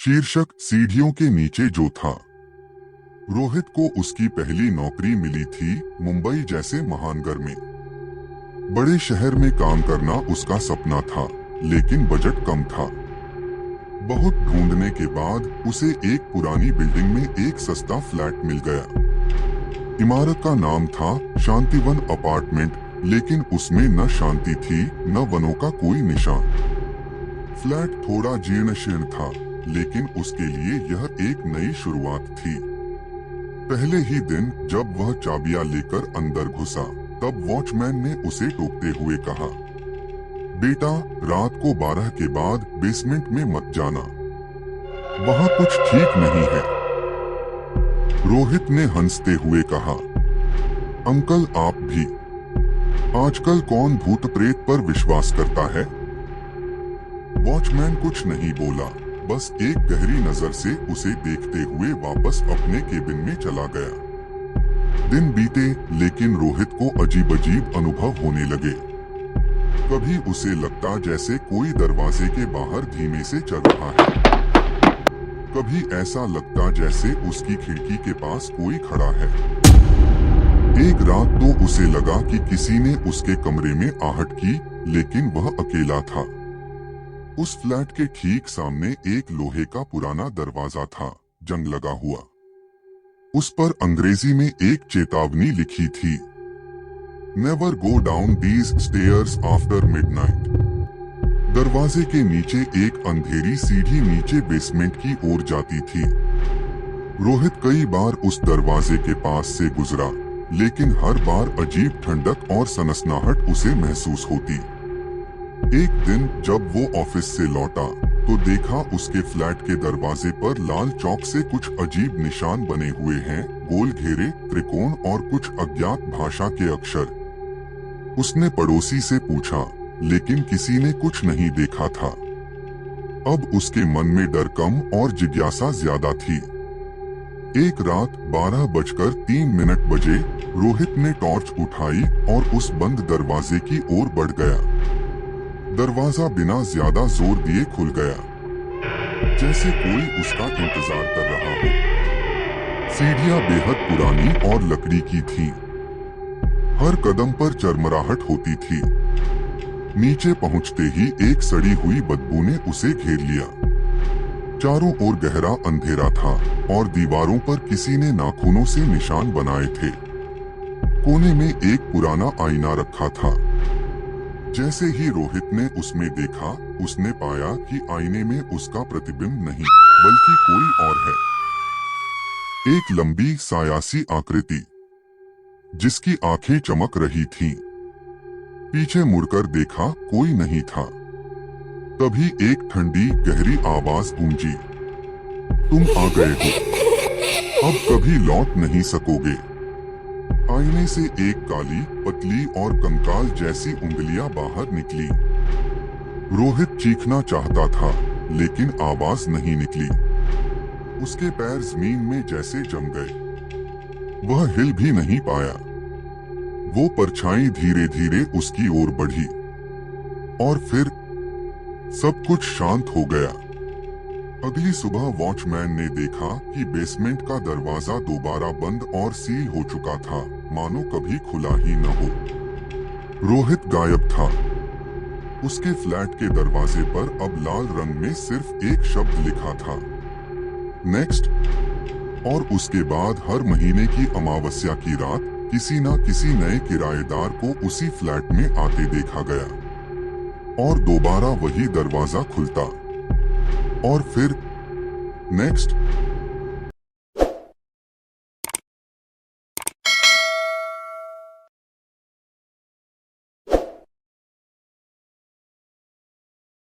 शीर्षक सीढ़ियों के नीचे जो था। रोहित को उसकी पहली नौकरी मिली थी मुंबई जैसे महानगर में। बड़े शहर में काम करना उसका सपना था, लेकिन बजट कम था। बहुत ढूंढने के बाद उसे एक पुरानी बिल्डिंग में एक सस्ता फ्लैट मिल गया। इमारत का नाम था शांतिवन अपार्टमेंट, लेकिन उसमें न शांति थी न वनों का कोई निशान। फ्लैट थोड़ा जीर्ण शीर्ण था, लेकिन उसके लिए यह एक नई शुरुआत थी। पहले ही दिन जब वह चाबियां लेकर अंदर घुसा, तब वॉचमैन ने उसे टोकते हुए कहा, बेटा, रात को 12 के बाद बेसमेंट में मत जाना, वहाँ कुछ ठीक नहीं है। रोहित ने हंसते हुए कहा, अंकल आप भी, आजकल कौन भूत प्रेत पर विश्वास करता है। वॉचमैन कुछ नहीं बोला, बस एक गहरी नजर से उसे देखते हुए वापस अपने केबिन में चला गया। दिन बीते, लेकिन रोहित को अजीब अजीब अनुभव होने लगे। कभी उसे लगता जैसे कोई दरवाजे के बाहर धीमे से चल रहा है, कभी ऐसा लगता जैसे उसकी खिड़की के पास कोई खड़ा है। एक रात तो उसे लगा कि किसी ने उसके कमरे में आहट की, लेकिन वह अकेला था। उस फ्लैट के ठीक सामने एक लोहे का पुराना दरवाजा था, जंग लगा हुआ। उस पर अंग्रेजी में एक चेतावनी लिखी थी, never go down these stairs after midnight. दरवाजे के नीचे एक अंधेरी सीढ़ी नीचे बेसमेंट की ओर जाती थी। रोहित कई बार उस दरवाजे के पास से गुजरा, लेकिन हर बार अजीब ठंडक और सनसनाहट उसे महसूस होती। एक दिन जब वो ऑफिस से लौटा, तो देखा उसके फ्लैट के दरवाजे पर लाल चौक से कुछ अजीब निशान बने हुए हैं, गोल घेरे, त्रिकोण और कुछ अज्ञात भाषा के अक्षर। उसने पड़ोसी से पूछा, लेकिन किसी ने कुछ नहीं देखा था। अब उसके मन में डर कम और जिज्ञासा ज्यादा थी। एक रात 12:03 बजे रोहित ने टॉर्च उठाई और उस बंद दरवाजे की ओर बढ़ गया। दरवाजा बिना ज्यादा जोर दिए खुल गया, जैसे कोई उसका इंतजार कर रहा हो। सीढ़ियां बेहद पुरानी और लकड़ी की थीं। हर कदम पर चरमराहट होती थी। नीचे पहुंचते ही एक सड़ी हुई बदबू ने उसे घेर लिया। चारों ओर गहरा अंधेरा था और दीवारों पर किसी ने नाखूनों से निशान बनाए थे। कोने में एक पुराना आईना रखा था। जैसे ही रोहित ने उसमें देखा, उसने पाया कि आईने में उसका प्रतिबिंब नहीं, बल्कि कोई और है। एक लंबी सायासी आकृति, जिसकी आंखें चमक रही थीं। पीछे मुड़कर देखा, कोई नहीं था। तभी एक ठंडी गहरी आवाज गूंजी, तुम आ गए हो, अब कभी लौट नहीं सकोगे। आईने से एक काली, पतली और कंकाल जैसी उंगलियां बाहर निकली। रोहित चीखना चाहता था, लेकिन आवाज नहीं निकली। उसके पैर जमीन में जैसे जम गए। वह हिल भी नहीं पाया। वो परछाई धीरे धीरे उसकी ओर बढ़ी, और फिर सब कुछ शांत हो गया। अगली सुबह वॉचमैन ने देखा कि बेसमेंट का दरवाजा दोबारा बंद और सील हो चुका था, मानो कभी खुला ही न हो। रोहित गायब था। उसके फ्लैट के दरवाजे पर अब लाल रंग में सिर्फ एक शब्द लिखा था, नेक्स्ट। और उसके बाद हर महीने की अमावस्या की रात किसी न किसी नए किराएदार को उसी फ्लैट में आते देखा गया, और दोबारा वही दरवाजा खुलता, और फिर नेक्स्ट।